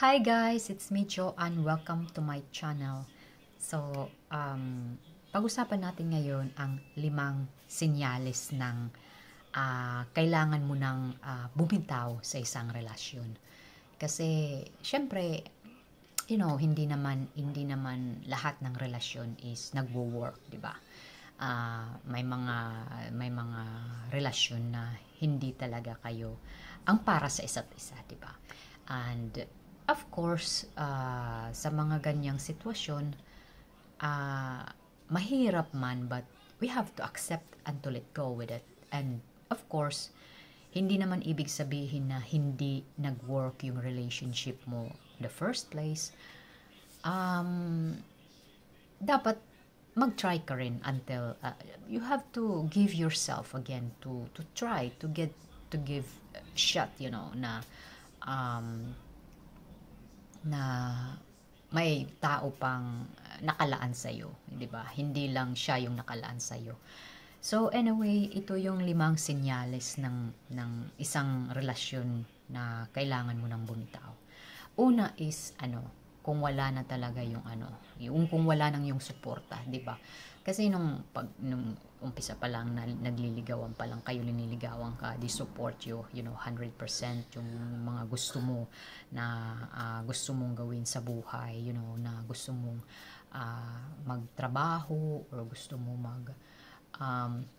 Hi guys, it's me Joanne. Welcome to my channel. So, pag-usapan natin ngayon ang 5 senyales ng kailangan mo ng bumitaw sa isang relasyon. Kasi, syempre, hindi naman lahat ng relasyon is nagwo-work, 'di ba? May mga relasyon na hindi talaga kayo ang para sa isa't isa, 'di ba? And of course, sa mga ganyang sitwasyon, mahirap man, but we have to accept and to let go with it. And of course, hindi naman ibig sabihin na hindi nag-work yung relationship mo in the first place. Dapat mag-try ka rin until you have to give yourself again to try to give shot, um, na may tao pang nakalaan sa iyo, 'di ba? Hindi lang siya yung nakalaan sa iyo. So anyway, ito yung 5 senyales ng isang relasyon na kailangan mo nang bumitaw. Una is kung wala na talaga yung kung wala nang yung suporta, 'di ba? Kasi nung umpisa pa lang na nagliligawan pa lang kayo, liniligawan ka, they support you, 100% yung mga gusto mo na gusto mong gawin sa buhay, na gusto mong magtrabaho or gusto mo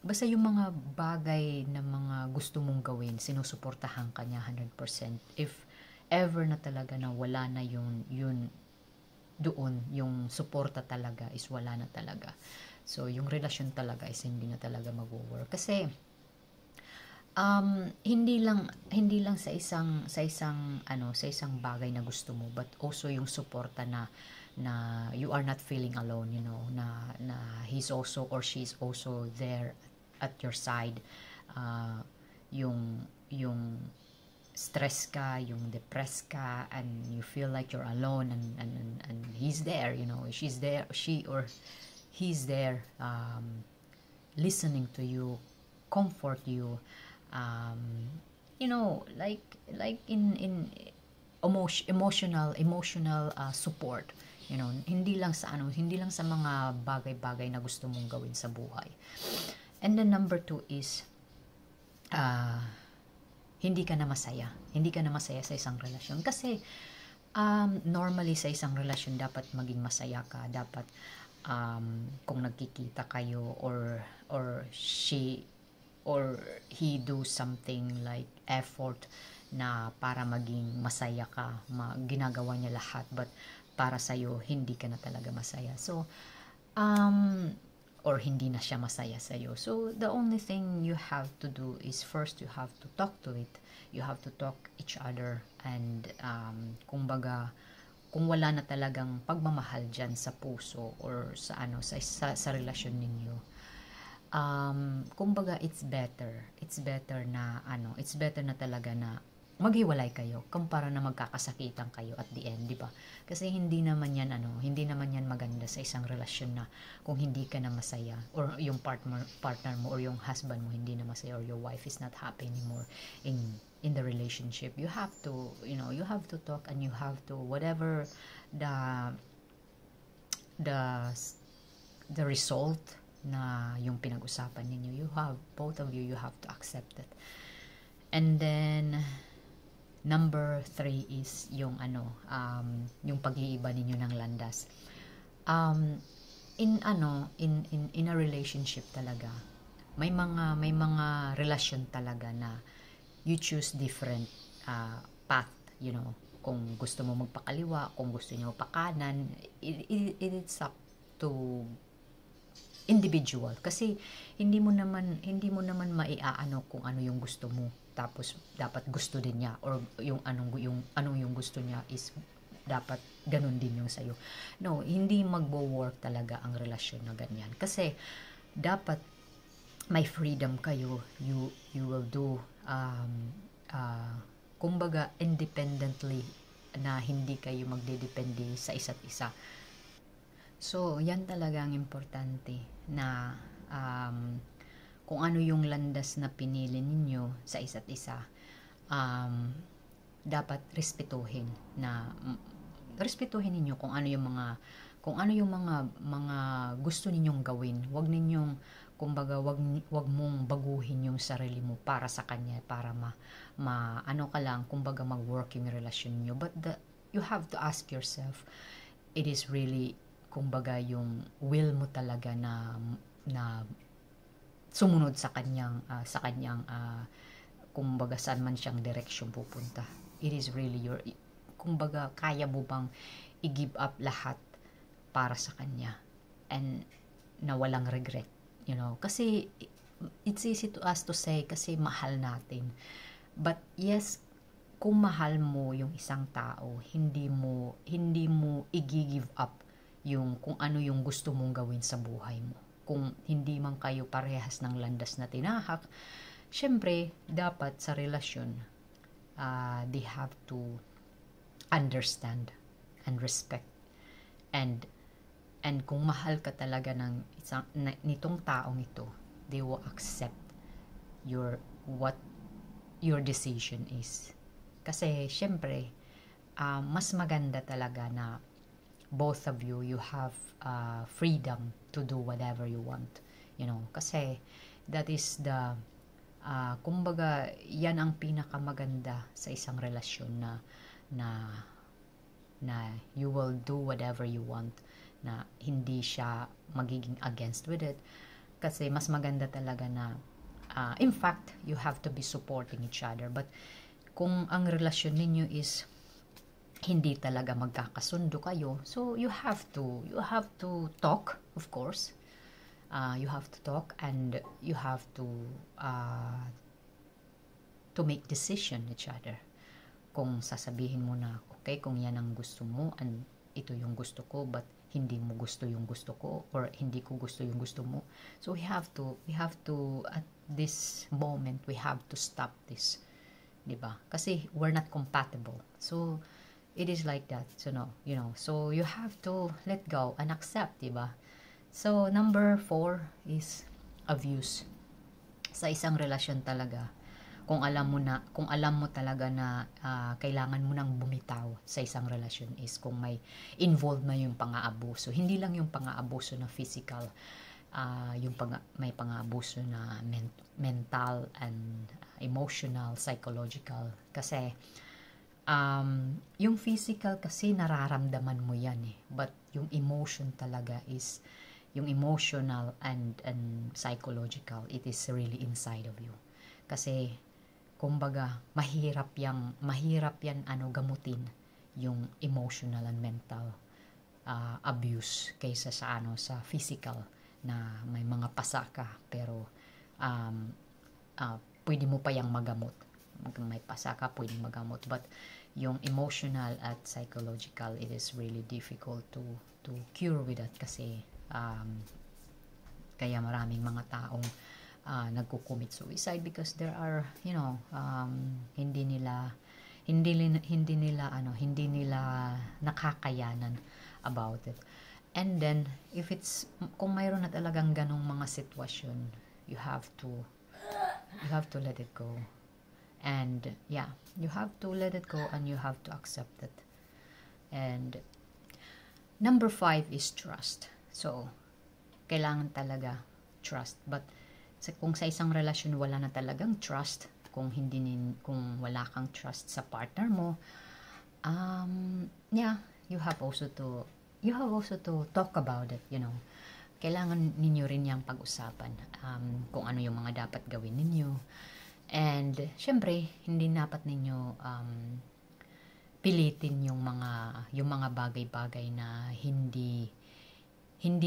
basta yung mga bagay na mga gusto mong gawin, sinusuportahan ka niya 100%. If ever na talaga na wala na yun doon, yung suporta talaga is wala na talaga. So, yung relasyon talaga is hindi na talaga mag-work. Kasi, hindi lang sa isang bagay na gusto mo, but also yung suporta na you are not feeling alone, na he's also or she's also there at your side. Yung stress ka, yung depressed ka, and you feel like you're alone, and he's there, she's there, she or he's there, listening to you, comfort you, like in emotional support, hindi lang sa mga bagay-bagay na gusto mong gawin sa buhay. And then number 2 is hindi ka na masaya sa isang relasyon. Kasi normally sa isang relasyon dapat maging masaya ka, dapat kung nagkikita kayo or she or he do something like effort na para maging masaya ka, ginagawa niya lahat, but para sa'yo hindi ka na talaga masaya. So or hindi na siya masaya sa'yo. So the only thing you have to do is first you have to talk to it, you have to talk each other, and kumbaga kung wala na talagang pagmamahal dyan sa puso or sa relasyon ninyo, kumbaga it's better na talaga na maghiwalay kayo kumpara na magkakasakitan kayo at the end, di ba? Kasi hindi naman yan maganda sa isang relasyon na kung hindi ka na masaya, or yung partner mo or yung husband mo hindi na masaya, or your wife is not happy anymore in the relationship. You have to talk, and you have to, whatever the the the result na yung pinag-usapan ninyo, both of you, you have to accept it. And then number 3 is yung yung pag-iiba ninyo ng landas. In a relationship talaga, may mga relasyon talaga na you choose different path, kung gusto mo magpakaliwa, kung gusto niyo magpakanan, it's up to individual. Kasi hindi mo naman maiaano kung ano yung gusto mo, tapos dapat gusto din niya, or yung anong gusto niya is dapat ganun din yung sa'yo. No, hindi magwo-work talaga ang relasyon na ganyan. Kasi dapat may freedom kayo, you will do kumbaga independently, na hindi kayo magdedepende sa isa't isa. So, yan talaga ang importante, na kung ano yung landas na pinili ninyo sa isa't isa, dapat respetuhin ninyo kung ano yung mga gusto ninyong gawin. Wag ninyong, kumbaga, wag mong baguhin yung sarili mo para sa kanya, para ano ka lang, kumbaga mag-work yung relasyon niyo. But you have to ask yourself, it is really, kumbaga, yung will mo talaga na sumunod sa kanyang kumbaga saan man siyang direksyon pupunta. It is really kumbaga, kaya mo bang i-give up lahat para sa kanya and na walang regret, kasi it's easy to us to say kasi mahal natin, but yes, kung mahal mo yung isang tao, hindi mo i-give up yung kung ano yung gusto mong gawin sa buhay mo. Kung hindi man kayo parehas ng landas na tinahak, syempre dapat sa relasyon, they have to understand and respect, and kung mahal ka talaga nitong taong ito, they will accept what your decision is. Kasi syempre, mas maganda talaga na both of you have freedom to do whatever you want, kasi that is the kumbaga, yan ang pinakamaganda sa isang relasyon na you will do whatever you want, na hindi siya magiging against with it, kasi mas maganda talaga na in fact, you have to be supporting each other. But kung ang relasyon ninyo is hindi talaga magkakasundo kayo, so you have to talk, of course. You have to talk, and you have to make decision each other. Kung sasabihin mo na, okay, kung yan ang gusto mo and ito yung gusto ko, but hindi mo gusto yung gusto ko, or hindi ko gusto yung gusto mo, so we have to at this moment we have to stop this, diba? Kasi we're not compatible, so it is like that. So so you have to let go and accept, diba? So number 4 is abuse. Sa isang relasyon talaga, kung alam mo talaga na kailangan mo nang bumitaw sa isang relasyon, is kung may involved na yung pang-aabuso. Hindi lang yung pang-aabuso na physical, may pang-aabuso na mental and emotional, psychological. Kasi yung physical kasi nararamdaman mo yan but yung emotion talaga is yung emotional and psychological, it is really inside of you. Kasi kumbaga mahirap yan gamutin yung emotional and mental abuse kaysa sa physical na may mga pasa ka, pero pwede mo pa yang magamot. May pasa ka, pwede magamot, but yung emotional at psychological, it is really difficult to cure with that, kasi kaya maraming mga taong nagko-commit suicide because there are hindi nila nakakayanan about it. And then kung mayroon na talagang ganong mga sitwasyon, you have to let it go, and you have to let it go and you have to accept it. And number 5 is trust. So kailangan talaga trust, but kung sa isang relasyon wala na talagang trust, kung wala kang trust sa partner mo, you have also to talk about it, kailangan ninyo rin yang pag-usapan kung ano yung mga dapat gawin ninyo. And syempre hindi dapat ninyo pilitin yung mga bagay-bagay na hindi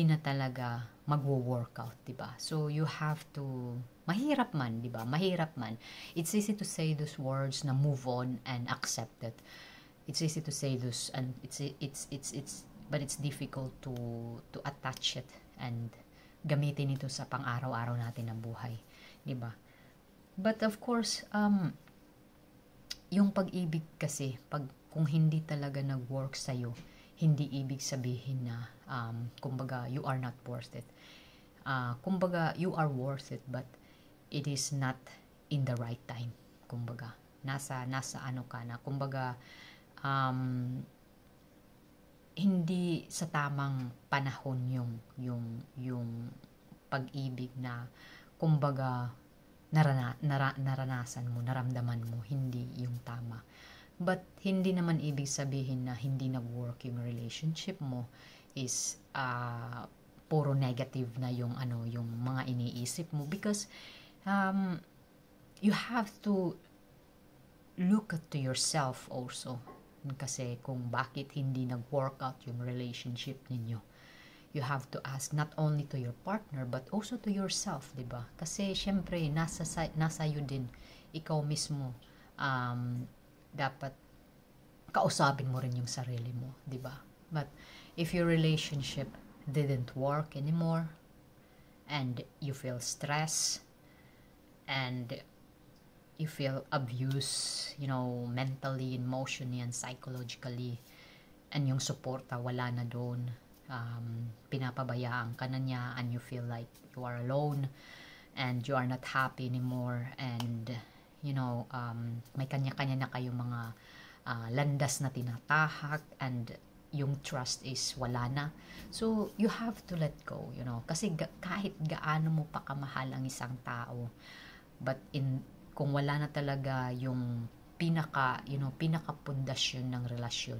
na talaga magwo-workout, diba? So you have to, mahirap man, diba? Mahirap man. It's easy to say those words na move on and accept it. It's easy to say those, and but it's difficult to attach it and gamitin ito sa pang-araw-araw natin ng buhay, diba? But of course, yung pag-ibig kasi, kung hindi talaga nag-work sa'yo, hindi ibig sabihin na kumbaga you are not worth it. Kumbaga you are worth it, but it is not in the right time, kumbaga. nasa ano ka na, kumbaga, um, hindi sa tamang panahon yung pag-ibig na, kumbaga, naranasan mo, naramdaman mo, hindi yung tama. But hindi naman ibig sabihin na hindi nag-work yung relationship mo is puro negative na yung yung mga iniisip mo, because you have to look at to yourself also, kasi kung bakit hindi nag-work out yung relationship ninyo, you have to ask not only to your partner but also to yourself, 'di ba? Kasi syempre nasa iyo din, ikaw mismo dapat kausapin mo rin yung sarili mo, 'di ba? But if your relationship didn't work anymore and you feel stress and you feel abuse, mentally, emotionally, and psychologically, and yung suporta wala na doon, pinapabayaan ka na niya, and you feel like you are alone and you are not happy anymore, and may kanya-kanya na kayong mga landas na tinatahak, and yung trust is wala na. So you have to let go, kasi kahit gaano mo pa kamahal ang isang tao, but kung wala na talaga yung pinaka-pundasyon ng relasyon,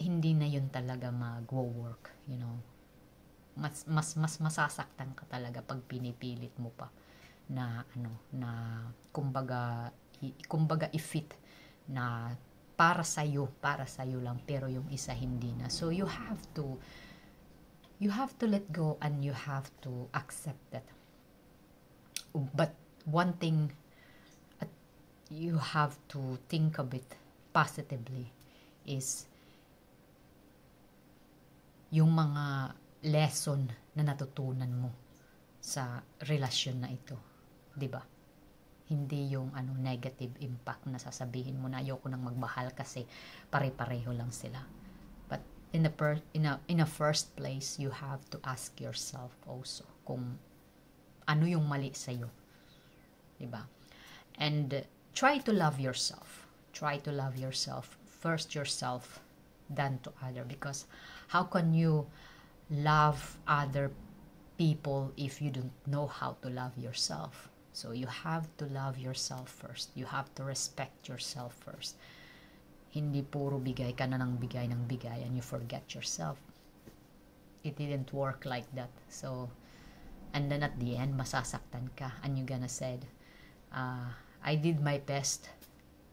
hindi na yun talaga mag-work, mas masasaktan ka talaga pag pinipilit mo pa na kumbaga i-fit na para sa'yo lang, pero yung isa hindi na. So you have to let go and you have to accept that. But one thing you have to think of it positively is yung mga lesson na natutunan mo sa relasyon na ito, 'di ba? Hindi yung negative impact na sasabihin mo na ayoko nang magmahal kasi pare-pareho lang sila. But in the first place, you have to ask yourself also kung ano yung mali sa iyo, 'di ba? And try to love yourself. Try to love yourself. First yourself, then to other, because how can you love other people if you don't know how to love yourself? So you have to love yourself first. You have to respect yourself first. Hindi puro bigay ka na ng bigay and you forget yourself. It didn't work like that. So, and then at the end, masasaktan ka, and you're gonna said, I did my best,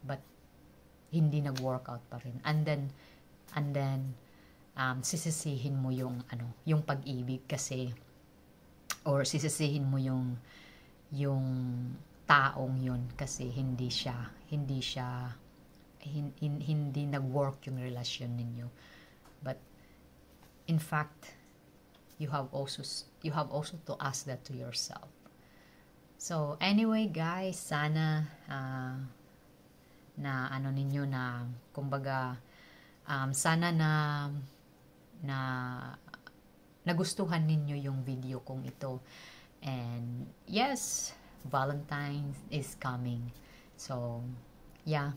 but hindi nag-work out pa rin. And then sisisihin mo yung pag-ibig kasi, or sisisihin mo yung taong yun kasi hindi nag-work yung relasyon ninyo. But in fact, you have also to ask that to yourself. So anyway guys, sana na ninyo na, kumbaga, sana na nagustuhan ninyo yung video kong ito. And yes, Valentine's is coming. So yeah,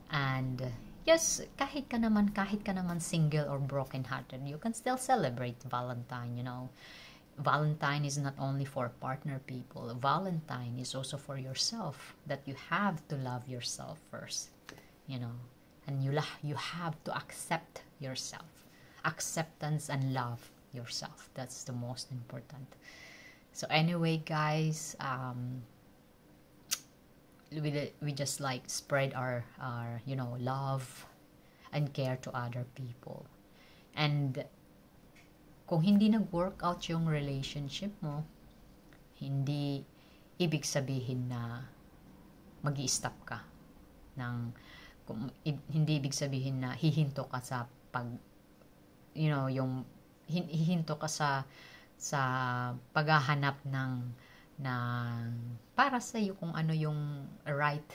and yes, kahit ka naman single or broken hearted, you can still celebrate Valentine. Valentine is not only for partner people. Valentine is also for yourself, that you have to love yourself first, and you have to accept yourself. Acceptance and love yourself, that's the most important. So anyway guys, we just like spread our love and care to other people. And kung hindi nag-work out yung relationship mo, hindi ibig sabihin na mag-i-stop ka hindi ibig sabihin na hihinto ka sa hihinto ka sa paghahanap ng para sa iyo, kung ano yung right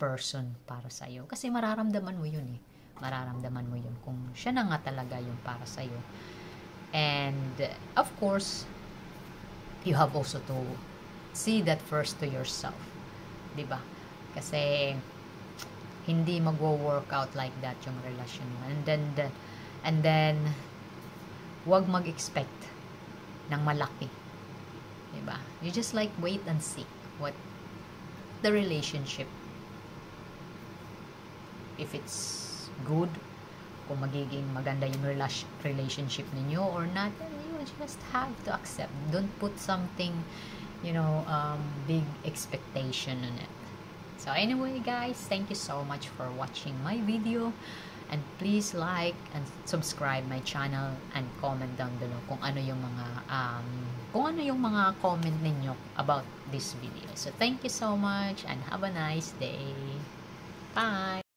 person para sa iyo, kasi mararamdaman mo yun kung siya na nga talaga yung para sa iyo. And of course, you have also to see that first to yourself, 'di ba? Kasi hindi magwo-work out like that yung relasyon mo. And then wag mag-expect ng malaki. Diba? You just like wait and see what the relationship, if it's good, kung magiging maganda yung relationship ninyo or not, then you just have to accept. Don't put something, big expectation on it. So anyway guys, thank you so much for watching my video, and please like and subscribe my channel and comment down below kung ano yung mga comment ninyo about this video. So thank you so much and have a nice day. Bye.